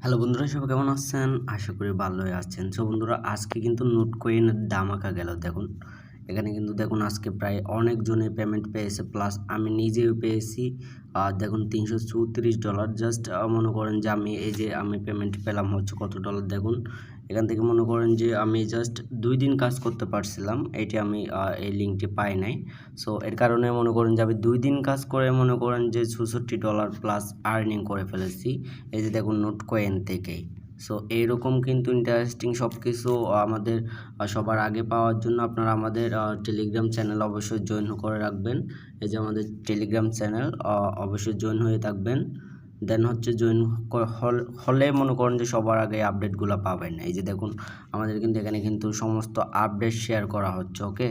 Hello বন্ধুরা, সবাই কেমন আছেন? আশা করি ভালোই আছেন। সো বন্ধুরা, আজকে কিন্তু নোট কয়েনের ধামাকা গেল। দেখুন, এখানে কিন্তু দেখুন আজকে প্রায় অনেকজনে পেমেন্ট পেয়েছে, প্লাস আমি নিজেও পেয়েছি। দেখুন $334 জাস্ট মনে করেন যে আমি পেমেন্ট পেলাম হচ্ছে কত ডলার দেখুন। এখান থেকে মনে করেন যে আমি জাস্ট 2 দিন কাজ করতে পারছিলাম। এটি আমি এই লিঙ্কটি পাই নাই। সো এর কারণে মনে করেন যে আমি 2 দিন কাজ করে মনে করেন যে $64 প্লাস আর্নিং করে ফেলেছি। এই যে দেখুন নোট কয়েন থেকেই। সো এইরকম কিন্তু ইন্টারেস্টিং সব কিছু আমাদের সবার আগে পাওয়ার জন্য আপনারা আমাদের টেলিগ্রাম চ্যানেল অবশ্যই জয়েন করে রাখবেন। এই যে আমাদের টেলিগ্রাম চ্যানেল অবশ্যই জয়েন হয়ে থাকবেন। দেন হচ্ছে জয়েন হলে মনে করেন যে সবার আগে আপডেটগুলো পাবেন। এই যে দেখুন আমাদের কিন্তু এখানে কিন্তু সমস্ত আপডেট শেয়ার করা হচ্ছে। ওকে,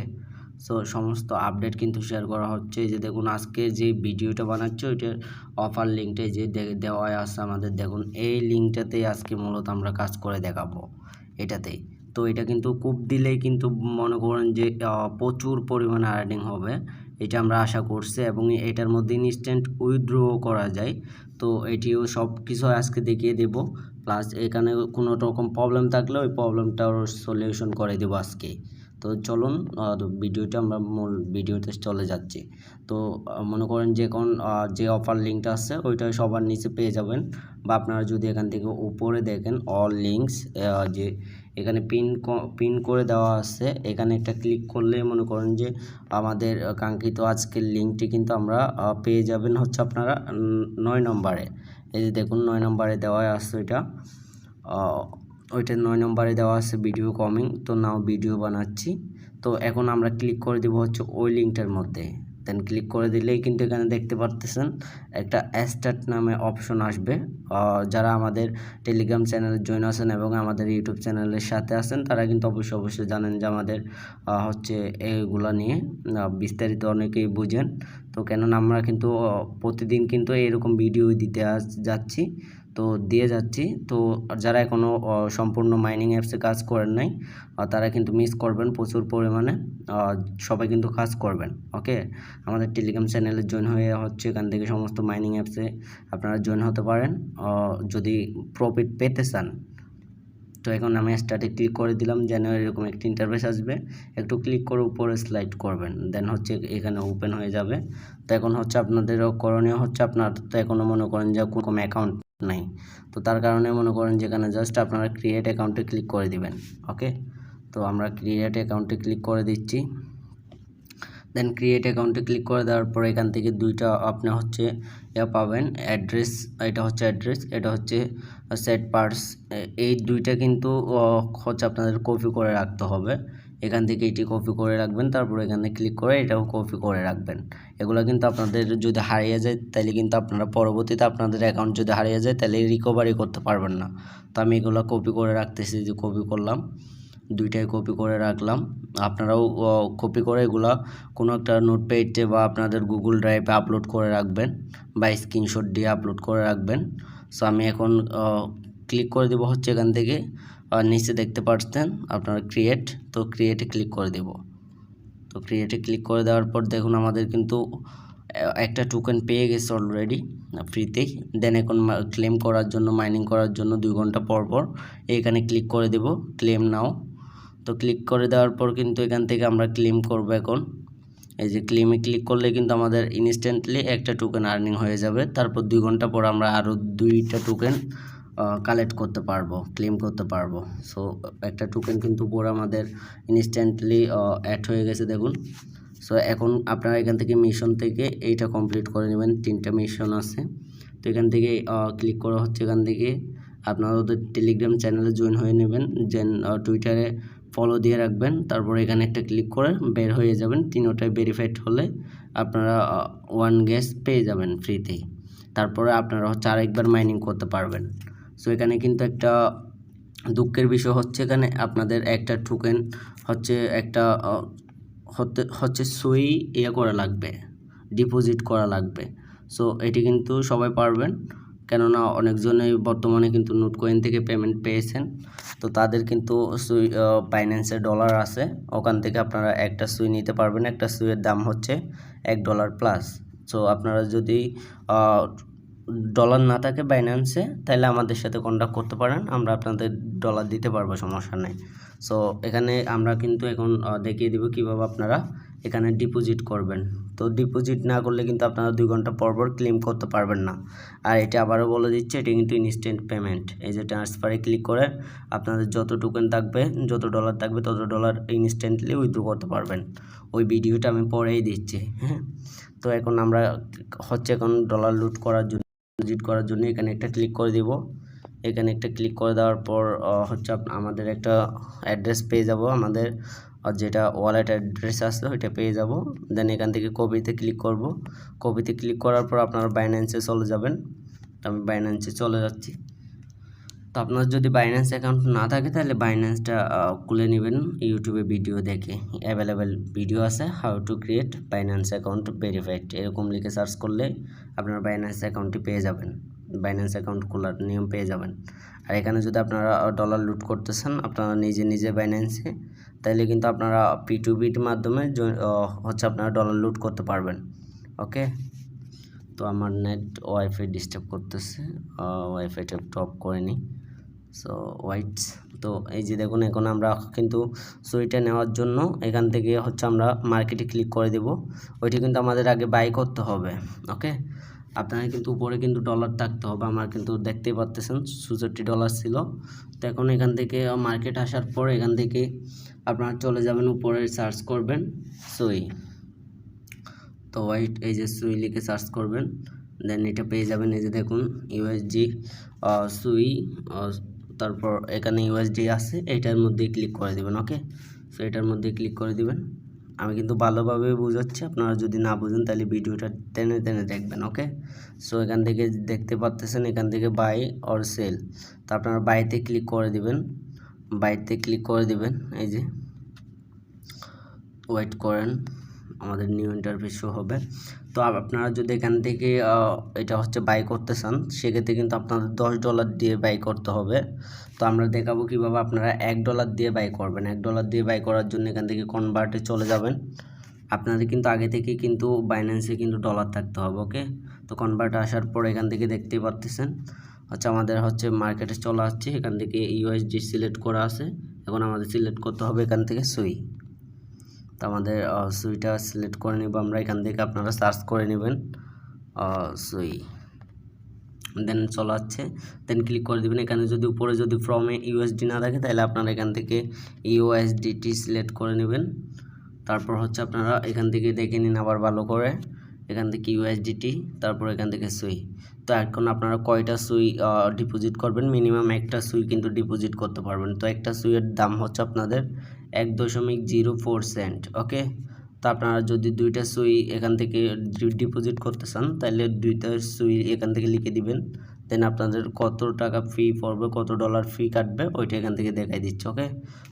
সো সমস্ত আপডেট কিন্তু শেয়ার করা হচ্ছে। এই যে দেখুন আজকে যে ভিডিওটা বানাচ্ছি ওইটার অফার লিঙ্কটাই যে দেওয়া আছে আমাদের। দেখুন এই লিঙ্কটাতেই আজকে মূলত আমরা কাজ করে দেখাবো এটাতেই। তো এটা কিন্তু কূপ দিলেই কিন্তু মনে করেন যে প্রচুর পরিমাণে আর্নিং হবে, এটা আমরা আশা করছি। এবং এটার মধ্যে ইনস্ট্যান্ট উইথড্র করা যায়। তো এটিও সব কিছু আজকে দেখিয়ে দেব। প্লাস এখানে কোনো রকম প্রবলেম থাকলে ওই প্রবলেমটাও সলিউশন করে দেবো আজকে। তো চলুন ভিডিওটা আমরা মূল ভিডিওতে চলে যাচ্ছি। তো মনে করেন যে এখন যে অফার লিঙ্কটা আছে ওইটা সবার নিচে পেয়ে যাবেন, বা আপনারা যদি এখান থেকে উপরে দেখেন অল লিঙ্কস, যে এখানে পিন করে দেওয়া আছে, এখানে একটা ক্লিক করলে মনে করেন যে আমাদের কাঙ্ক্ষিত আজকের লিঙ্কটি কিন্তু আমরা পেয়ে যাবেন হচ্ছে আপনারা 9 নম্বরে। এই যে দেখুন 9 নম্বরে দেওয়া আছে ওইটা 9 নম্বরে দেওয়া আছে ভিডিও কমিং। তো নাও ভিডিও বানাচ্ছি। তো এখন আমরা ক্লিক করে দেবো হচ্ছে ওই লিঙ্কটার মধ্যে। দেন ক্লিক করে দিলেই কিন্তু এখানে দেখতে পারতেছেন একটা স্টার্ট নামে অপশন আসবে। যারা আমাদের টেলিগ্রাম চ্যানেলে জয়েন আছেন এবং আমাদের ইউটিউব চ্যানেলের সাথে আছেন তারা কিন্তু অবশ্যই জানেন যে আমাদের হচ্ছে এইগুলা নিয়ে বিস্তারিত অনেকেই বুঝেন। তো কেননা আমরা কিন্তু প্রতিদিন কিন্তু এরকম ভিডিও দিতে যাচ্ছি, তো দিয়ে যাচ্ছি। তো যারা এখনও সম্পূর্ণ মাইনিং অ্যাপসে কাজ করেন নাই তারা কিন্তু মিস করবেন প্রচুর পরিমাণে। সবাই কিন্তু কাজ করবেন। ওকে, আমাদের টেলিগ্রাম চ্যানেলে জয়েন হয়ে হচ্ছে এখান থেকে সমস্ত মাইনিং অ্যাপসে আপনারা জয়েন হতে পারেন যদি প্রফিট পেতে চান। তো এখন আমি স্টার্টে ক্লিক করে দিলাম, যেন এরকম একটি ইন্টারফেস আসবে। একটু ক্লিক করে উপরে স্লাইড করবেন, দেন হচ্ছে এখানে ওপেন হয়ে যাবে। তো এখন হচ্ছে আপনাদেরও করণীয় হচ্ছে, আপনার তো এখনও মনে করেন যে কোনো অ্যাকাউন্ট নাই, তো তার কারণে মনে করেন যেখানে জাস্ট আপনারা ক্রিয়েট অ্যাকাউন্টে ক্লিক করে দিবেন। ওকে, তো আমরা ক্রিয়েট অ্যাকাউন্টে ক্লিক করে দিচ্ছি। দেন ক্রিয়েট অ্যাকাউন্টে ক্লিক করে দেওয়ার পর এখান থেকে দুইটা আপনি হচ্ছে পাবেন, অ্যাড্রেস, এটা হচ্ছে অ্যাড্রেস, এটা হচ্ছে সেট পার্স। এই দুইটা কিন্তু হচ্ছে আপনাদের কপি করে রাখতে হবে। এখান থেকে এটি কপি করে রাখবেন, তারপর এখানে ক্লিক করে এটাও কপি করে রাখবেন। এগুলো কিন্তু আপনাদের যদি হারিয়ে যায় তাহলে কিন্তু আপনারা পরবর্তীতে আপনাদের অ্যাকাউন্ট যদি হারিয়ে যায় তাহলে রিকভারি করতে পারবেন না। তো আমি এগুলো কপি করে রাখতেছি, যে কপি করলাম, দুইটাই কপি করে রাখলাম। আপনারাও কপি করে এগুলা কোনো একটা নোটপ্যাডে বা আপনাদের গুগল ড্রাইভে আপলোড করে রাখবেন, বা স্ক্রিনশট দিয়ে আপলোড করে রাখবেন। সো আমি এখন ক্লিক করে দেবো হচ্ছে এখান থেকে নিচে দেখতে পাচ্ছেন আপনারা ক্রিয়েট, তো ক্রিয়েটে ক্লিক করে দেব। তো ক্রিয়েটে ক্লিক করে দেওয়ার পর দেখুন আমাদের কিন্তু একটা টোকেন পেয়ে গেছে অলরেডি ফ্রিতেই। দেন এখন ক্লেম করার জন্য, মাইনিং করার জন্য 2 ঘন্টা পর পর এখানে ক্লিক করে দেব ক্লেম নাও। তো ক্লিক করে দেওয়ার পর কিন্তু এখান থেকে আমরা ক্লেম করব। এখন এই যে ক্লেমে ক্লিক করলে কিন্তু আমাদের ইনস্ট্যান্টলি একটা টোকেন আর্নিং হয়ে যাবে। তারপর 2 ঘন্টা পর আমরা আরও 2টা টোকেন কালেক্ট করতে পারবো, ক্লেম করতে পারবো। সো একটা টোকেন কিন্তু পুরো আমাদের ইনস্ট্যান্টলি অ্যাড হয়ে গেছে দেখুন। সো এখন আপনারা এখান থেকে মিশন থেকে এইটা কমপ্লিট করে নেবেন, 3টা মিশন আছে। তো এখান থেকে ক্লিক করা হচ্ছে, এখান থেকে আপনারা ওদের টেলিগ্রাম চ্যানেলে জয়েন হয়ে নেবেন, দেন টুইটারে ফলো দিয়ে রাখবেন। তারপরে এখানে একটা ক্লিক করে বের হয়ে যাবেন। 3টাই ভেরিফাইড হলে আপনারা 1 গ্যাস পেয়ে যাবেন ফ্রিতেই। তারপরে আপনারা হচ্ছে আরেকবার মাইনিং করতে পারবেন। সো এখানে কিন্তু একটা দুঃখের বিষয় হচ্ছে, এখানে আপনাদের একটা টোকেন হচ্ছে একটা হচ্ছে সুই করা লাগবে, ডিপোজিট করা লাগবে। সো এটি কিন্তু সবাই পারবেন, কেননা অনেকজনেই বর্তমানে কিন্তু নোট কয়েন থেকে পেমেন্ট পেয়েছেন। তো তাদের কিন্তু সুই বাইন্যান্সের ডলার আছে, ওখান থেকে আপনারা একটা সুই নিতে পারবেন। একটা সুইয়ের দাম হচ্ছে $1 প্লাস। সো আপনারা যদি ডলার না থাকে বাইন্যান্সে, তাহলে আমাদের সাথে কন্ট্যাক্ট করতে পারেন, আমরা আপনাদের ডলার দিতে পারবো, সমস্যা নেই। সো এখানে আমরা কিন্তু এখন দেখিয়ে দিব কিভাবে আপনারা এখানে ডিপোজিট করবেন। তো ডিপোজিট না করলে কিন্তু আপনারা 2 ঘন্টা পর পর ক্লেম করতে পারবেন না। আর এটা আবারও বলে দিচ্ছে, এটা কিন্তু ইনস্ট্যান্ট পেমেন্ট। এই যে ট্রান্সফারে ক্লিক করে আপনাদের যত টোকেন থাকবে, যত ডলার থাকবে, তত ডলার ইনস্ট্যান্টলি উইথড্র করতে পারবেন। ওই ভিডিওটা আমি পরেই দিচ্ছি, হ্যাঁ। তো এখন আমরা এখন ডলার লুট করার জন্য, ডিপোজিট করার জন্য এখানে একটা ক্লিক করে দিব। এখানে একটা ক্লিক করে দেওয়ার পর আমাদের একটা অ্যাড্রেস পেয়ে যাব, আমাদের যেটা ওয়ালেট অ্যাড্রেস আছে ওইটা পেয়ে যাব। দেন এখান থেকে কপিতে ক্লিক করব। কপিতে ক্লিক করার পর আপনারা বাইন্যান্সে চলে যাবেন। আমি বাইন্যান্সে চলে যাচ্ছি। তো আপনার যদি বাইন্যান্স অ্যাকাউন্ট না থাকে তাহলে বাইন্যান্সটা খুলে নেবেন, ইউটিউবে ভিডিও দেখে অ্যাভেলেবেল ভিডিও আছে, how to create Binance account verified, এরকম লিখে সার্চ করলে আপনার বাইন্যান্স অ্যাকাউন্টটি পেয়ে যাবেন, বাইন্যান্স অ্যাকাউন্ট খোলার নিয়ম পেয়ে যাবেন। আর এখানে যদি আপনারা ডলার লুট করতেছেন আপনারা নিজে বাইন্যান্সে, তাহলে কিন্তু আপনারা P2P মাধ্যমে আপনারা ডলার লুট করতে পারবেন। ওকে, তো আমার নেট ওয়াইফাই ডিস্টার্ব করতেছে, ওয়াইফাইটা টপ করে নিই। সো ওয়াইটস, তো এই যে দেখুন এখন আমরা কিন্তু সুইটা নেওয়ার জন্য এখান থেকে আমরা মার্কেটে ক্লিক করে দেব। ওইটা কিন্তু আমাদের আগে বাই করতে হবে। ওকে, আপনারা কিন্তু উপরে কিন্তু ডলার থাকতে হবে। আমার কিন্তু দেখতেই পাচ্ছেন $64 ছিল। তো এখন এখান থেকে মার্কেট আসার পর এখান থেকে আপনারা চলে যাবেন, উপরে সার্চ করবেন সুই। তো ওয়াইট, এই যে সুই লিখে সার্চ করবেন, দেন এটা পেয়ে যাবেন। এই যে দেখুন ইউএসডি সুই, তারপর এখানে ইউএসডি আছে, এটার মধ্যে ক্লিক করে দিবেন। ওকে, সো এটার মধ্যে ক্লিক করে দিবেন। আমি কিন্তু ভালোভাবে বুঝাচ্ছি, আপনারা যদি না বুঝেন তাহলে ভিডিওটা টেনে দেখবেন। ওকে, সো এখান থেকে দেখতে পাচ্ছেন এখান থেকে বাই অর সেল, তো আপনারা বাইতে ক্লিক করে দিবেন, বাইতে ক্লিক করে দিবেন। এই যে ওয়েট করেন, আমাদের নিউ ইন্টারফেস শো হবে। তো আপনারা যদি এখান থেকে এটা বাই করতে চান, সেক্ষেত্রে কিন্তু আপনাদের $10 দিয়ে বাই করতে হবে। তো আমরা দেখাবো কিভাবে আপনারা $1 দিয়ে বাই করবেন। $1 দিয়ে বাই করার জন্য এখান থেকে কনভার্টে চলে যাবেন। আপনাদের কিন্তু আগে থেকে কিন্তু বাইন্যান্সে কিন্তু ডলার থাকতে হবে। ওকে, তো কনভার্ট আসার পর এখান থেকে দেখতেই পাচ্ছেন আমাদের মার্কেটে চলে আসছে। এখান থেকে ইউএসডি সিলেক্ট করা আছে, এখন আমাদের সিলেক্ট করতে হবে এখান থেকে সুই। তো আমাদের সুইটা সিলেক্ট করে নেব আমরা। এখান থেকে আপনারা সার্চ করে নেবেন সুই, দেন চলে আসছে, দেন ক্লিক করে দেবেন। এখানে যদি উপরে ফ্রমে ইউএসডি না থাকে তাহলে আপনারা এখান থেকে ইউএসডিটি সিলেক্ট করে নেবেন। তারপর আপনারা এখান থেকে দেখে নিন আবার ভালো করে, এখান থেকে ইউএসডিটি, তারপর এখান থেকে সুই। তো এখন আপনারা কয়টা সুই ডিপোজিট করবেন, মিনিমাম একটা সুই কিন্তু ডিপোজিট করতে পারবেন। তো একটা সুইয়ের দাম আপনাদের 1.04 সেন্ট। ওকে, তো আপনারা যদি 2টা সুই এখান থেকে ডিপোজিট করতে চান তাহলে 2টা সুই এখান থেকে লিখে দিবেন। দেন আপনাদের কত টাকা ফি পড়বে, কত ডলার ফি কাটবে ওইটা এখান থেকে দেখাই দিচ্ছে। ওকে,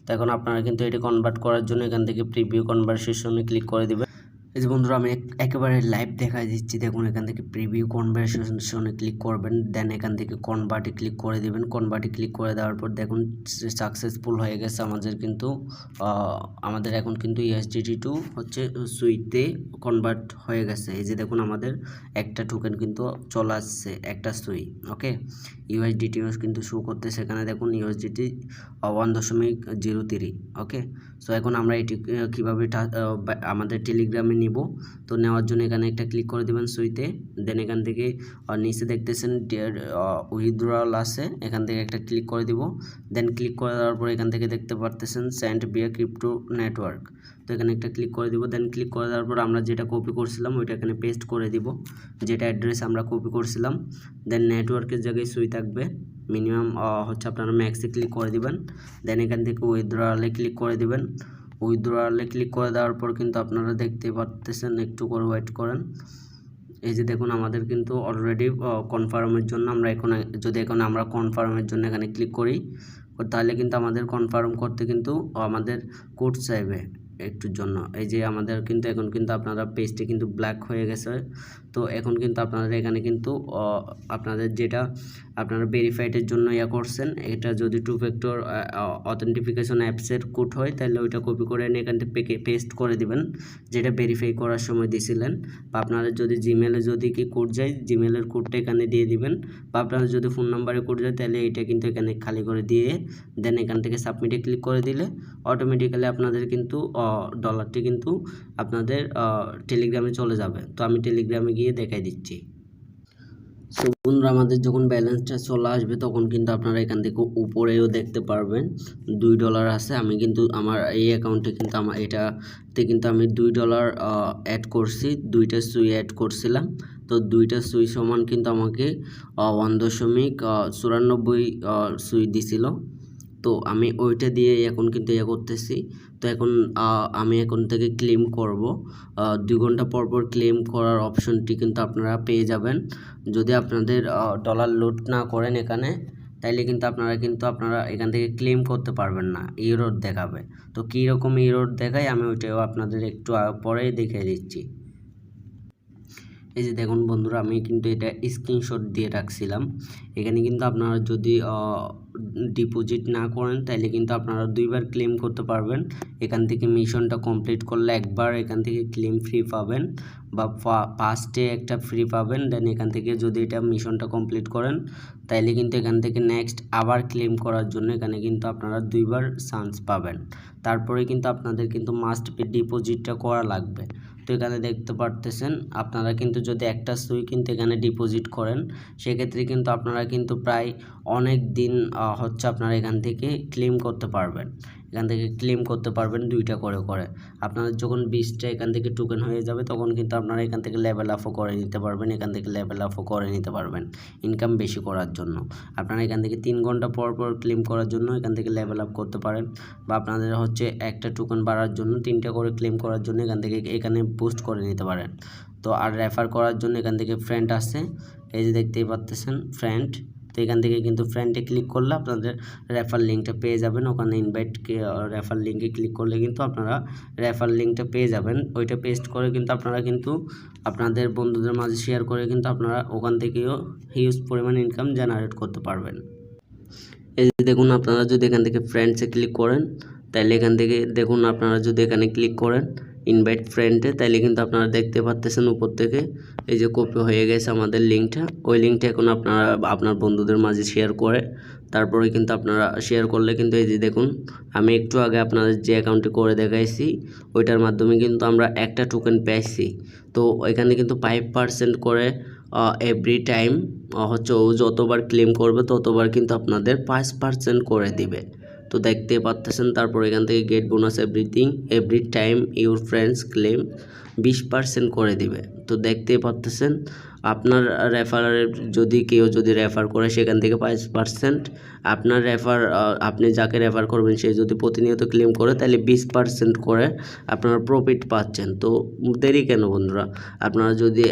তো এখন আপনারা কিন্তু এটা কনভার্ট করার জন্য এখান থেকে প্রিভিউ কনভারসেশনে ক্লিক করে দিবেন। এই যে বন্ধুরা আমি একেবারে লাইভ দেখাই দিচ্ছি, দেখুন এখান থেকে প্রিভিউ কনভারসেশনে ক্লিক করবেন, দেন এখান থেকে কনভার্টে ক্লিক করে দেবেন। কনভার্টে ক্লিক করে দেওয়ার পর দেখুন সাকসেসফুল হয়ে গেছে আমাদের কিন্তু আমাদের এখন কিন্তু ইউএসডিটি টু সুইতে কনভার্ট হয়ে গেছে। এই যে দেখুন আমাদের একটা টোকেন কিন্তু চলে আসছে, একটা সুই। ওকে, ইউএসডিটিও কিন্তু শো করতেছে এখানে দেখুন ইউএসডিটি 1.03। ওকে, সো এখন আমরা এটি কীভাবে আমাদের টেলিগ্রামে নিব। তো নেওয়ার জন্য এখানে একটা ক্লিক করে দেবেন সুইতে, দেন এখান থেকে নিচে দেখতেছেন উইথড্রয়াল আছে, এখান থেকে একটা ক্লিক করে দিব। দেন ক্লিক করে দেওয়ার পর এখান থেকে দেখতে পারতেছেন সেন্ড ভিয়া ক্রিপ্টো নেটওয়ার্ক, তো এখানে একটা ক্লিক করে দিব। দেন ক্লিক করে দেওয়ার পর আমরা যেটা কপি করছিলাম ওইটা এখানে পেস্ট করে দিব, যেটা অ্যাড্রেস আমরা কপি করছিলাম। দেন নেটওয়ার্কের জায়গায় সুই থাকবে, মিনিমাম আপনারা ম্যাক্সে ক্লিক করে দিবেন। দেন এখান থেকে উইথড্রয়ালে ক্লিক করে দিবেন। উইথড্রয়ালে ক্লিক করে দেওয়ার পর কিন্তু আপনারা দেখতে পাচ্ছেন, একটু করে ওয়েট করেন। এই যে দেখুন আমাদের কিন্তু অলরেডি কনফার্মের জন্য আমরা কনফার্মের জন্য এখানে ক্লিক করি, তাহলে কিন্তু আমাদের কনফার্ম করতে কিন্তু আমাদের কোড চাইবে একটুর জন্য। এই যে আমাদের কিন্তু এখন কিন্তু আপনারা পেজটি কিন্তু ব্ল্যাক হয়ে গেছে। তো এখন কিন্তু আপনারা এখানে কিন্তু আপনাদের যেটা আপনারা ভেরিফাইডের জন্য করছেন, এটা যদি 2 ফ্যাক্টর অথেন্টিফিকেশন অ্যাপসের কোড হয় তাহলে ওইটা কপি করে এনে এখান থেকে পেস্ট করে দিবেন যেটা ভেরিফাই করার সময় দিয়েছিলেন। বা আপনারা যদি জিমেলে যদি কি কোড যায় জিমেলের কোডটা এখানে দিয়ে দিবেন, বা আপনারা যদি ফোন নাম্বারে কোড যায় তাহলে এটা কিন্তু এখানে খালি করে দিয়ে দেন এখান থেকে সাবমিটে ক্লিক করে দিলে অটোমেটিক্যালি আপনাদের কিন্তু ডলারটি কিন্তু আপনাদের টেলিগ্রামে চলে যাবে। তো আমি টেলিগ্রামে গিয়ে দেখাই দিচ্ছি। সো বন্ধুরা, আমাদের যখন ব্যালেন্সটা চলে আসবে তখন কিন্তু আপনারা এখান থেকে উপরেও দেখতে পারবেন $2 আছে। আমি কিন্তু আমার এই অ্যাকাউন্টে কিন্তু আমার এটাতে কিন্তু আমি $2 অ্যাড করছি, 2টা সুই অ্যাড করছিলাম। তো 2টা সুই সমান কিন্তু আমাকে 1.94 সুই দিছিল। তো আমি ওইটা দিয়ে এখন কিন্তু করতেছি। তো এখন আমি এখন থেকে ক্লেম করব। 2 ঘন্টা পর পর ক্লেম করার অপশনটি কিন্তু আপনারা পেয়ে যাবেন। যদি আপনাদের ডলার লোড না করেন এখানে তাইলে কিন্তু আপনারা এখান থেকে ক্লেম করতে পারবেন না, এরর দেখাবে। তো কীরকম এরর দেখায় আমি ওইটাও আপনাদের একটু পরেই দেখিয়ে দিচ্ছি। এই যে দেখুন বন্ধুরা, আমি কিন্তু এটা স্ক্রিনশট দিয়ে রাখছিলাম। এখানে কিন্তু আপনারা যদি ডিপোজিট না করেন তাহলে কিন্তু আপনারা 2বার ক্লেম করতে পারবেন। এখান থেকে মিশনটা কমপ্লিট করলে একবার এখান থেকে ক্লেম ফ্রি পাবেন, বা ফার্স্টে একটা ফ্রি পাবেন। দেন এখান থেকে যদি এটা মিশনটা কমপ্লিট করেন তাইলে কিন্তু এখান থেকে নেক্সট আবার ক্লেম করার জন্য এখানে কিন্তু আপনারা 2বার চান্স পাবেন। তারপরে কিন্তু আপনাদের কিন্তু মাস্ট বি ডিপোজিটটা করা লাগবে। তো এখানে দেখতে পারতেছেন আপনারা কিন্তু যদি একটা সুই কিন্তু এখানে ডিপোজিট করেন সেক্ষেত্রে কিন্তু আপনারা কিন্তু প্রায় অনেক দিন আপনারা এখান থেকে ক্লেম করতে পারবেন। এখান থেকে ক্লেম করতে পারবেন 2টা করে। আপনাদের যখন 20টা এখান থেকে টোকেন হয়ে যাবে তখন কিন্তু আপনারা এখান থেকে লেভেল আপও করে নিতে পারবেন, এখান থেকে লেভেল আপও করে নিতে পারবেন ইনকাম বেশি করার জন্য। আপনারা এখান থেকে 3 ঘন্টা পর ক্লেম করার জন্য এখান থেকে লেভেল আপ করতে পারেন, বা আপনাদের একটা টোকেন বাড়ার জন্য 3টা করে ক্লেম করার জন্য এখানে বুস্ট করে নিতে পারেন। তো আর রেফার করার জন্য এখান থেকে ফ্রেন্ড আছে, এই যে দেখতেই পাচ্ছেন ফ্রেন্ড। তো এখান থেকে কিন্তু ফ্রেন্ডে ক্লিক করলে আপনাদের রেফার লিঙ্কটা পেয়ে যাবেন। ওখানে রেফার লিঙ্কে ক্লিক করলে কিন্তু আপনারা রেফার লিঙ্কটা পেয়ে যাবেন। ওইটা পেস্ট করে কিন্তু আপনারা কিন্তু আপনাদের বন্ধুদের মাঝে শেয়ার করে কিন্তু আপনারা ওখান থেকেও হিউজ পরিমাণ ইনকাম জেনারেট করতে পারবেন। এই যে দেখুন, আপনারা যদি এখান থেকে ফ্রেন্ডসে ক্লিক করেন তাহলে এখান থেকে দেখুন আপনারা যদি এখানে ক্লিক করেন ইনভাইট ফ্রেন্ডে তাহলে কিন্তু আপনারা দেখতে পাচ্ছেন উপর থেকে এই যে কপি হয়ে গেছে আমাদের লিঙ্কটা। ওই লিঙ্কটা এখন আপনারা আপনার বন্ধুদের মাঝে শেয়ার করে তারপরে কিন্তু আপনারা শেয়ার করলে কিন্তু এই যে দেখুন আমি একটু আগে আপনাদের যে অ্যাকাউন্টে করে দেখাইছি ওইটার মাধ্যমে কিন্তু আমরা একটা টোকেন পেয়েছি। তো এখানে কিন্তু 5% করে এভরি টাইম ও যতবার ক্লেম করবে ততবার কিন্তু আপনাদের 5% করে দিবে। তো দেখতে পাচ্ছেন। তারপর এখান থেকে gate bonus every time your friends claim 20% করে দিবে। তো দেখতে পাচ্ছেন আপনার রেফারের যদি কেউ রেফার করে সেখান থেকে 5%, আপনার আপনি যাকে রেফার করবেন সে যদি প্রতিনিয়ত ক্লেম করে তাহলে 20% করে আপনারা প্রফিট পাচ্ছেন। তো দেরি কেন বন্ধুরা, আপনারা যদি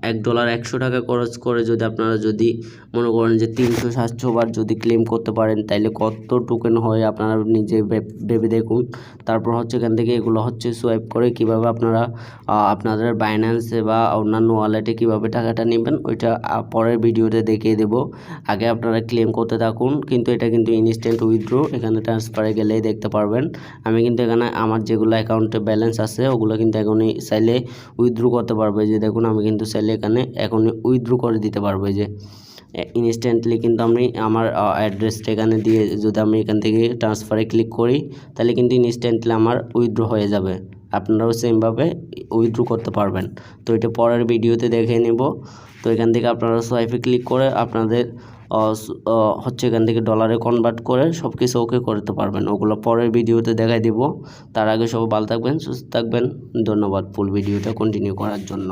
$1 100 টাকা খরচ করে আপনারা যদি মনে করেন যে 300-700 বার যদি ক্লেম করতে পারেন তাহলে কত টোকেন হয় আপনারা নিজে ভেবে দেখুন। তারপর এখান থেকে এগুলো সোয়াইপ করে কিভাবে আপনারা আপনাদের বাইন্যান্সে বা অন্যান্য ওয়ালেটে কিভাবে টাকাটা নেবেন ওইটা পরের ভিডিওতে দেখিয়ে দেব। আগে আপনারা ক্লেম করতে থাকুন। কিন্তু এটা কিন্তু ইনস্ট্যান্ট উইথড্র, এখানে ট্রান্সফারে গেলেই দেখতে পারবেন। আমি কিন্তু এখানে আমার যেগুলো অ্যাকাউন্টে ব্যালেন্স আছে ওগুলো কিন্তু এখনই চাইলে উইথড্র করতে পারবো। যে দেখুন আমি কিন্তু চাইলে এখানে এখনই উইথড্র করে দিতে পারবো। যে ইনস্ট্যান্টলি কিন্তু আমি আমার অ্যাড্রেসটা এখানে দিয়ে যদি আমি এখান থেকে ট্রান্সফারে ক্লিক করি তাহলে কিন্তু ইনস্ট্যান্টলি আমার উইথড্র হয়ে যাবে। আপনারাও সেমভাবে উইথড্র করতে পারবেন। তো এটা পরের ভিডিওতে দেখে নেব। তো এখান থেকে আপনারা সোয়াইপে ক্লিক করে আপনাদের এখান থেকে ডলারে কনভার্ট করে সব কিছু ওকে করতে পারবেন। ওগুলো পরের ভিডিওতে দেখাই দেব। তার আগে সব ভালো থাকবেন, সুস্থ থাকবেন। ধন্যবাদ ফুল ভিডিওটা কন্টিনিউ করার জন্য।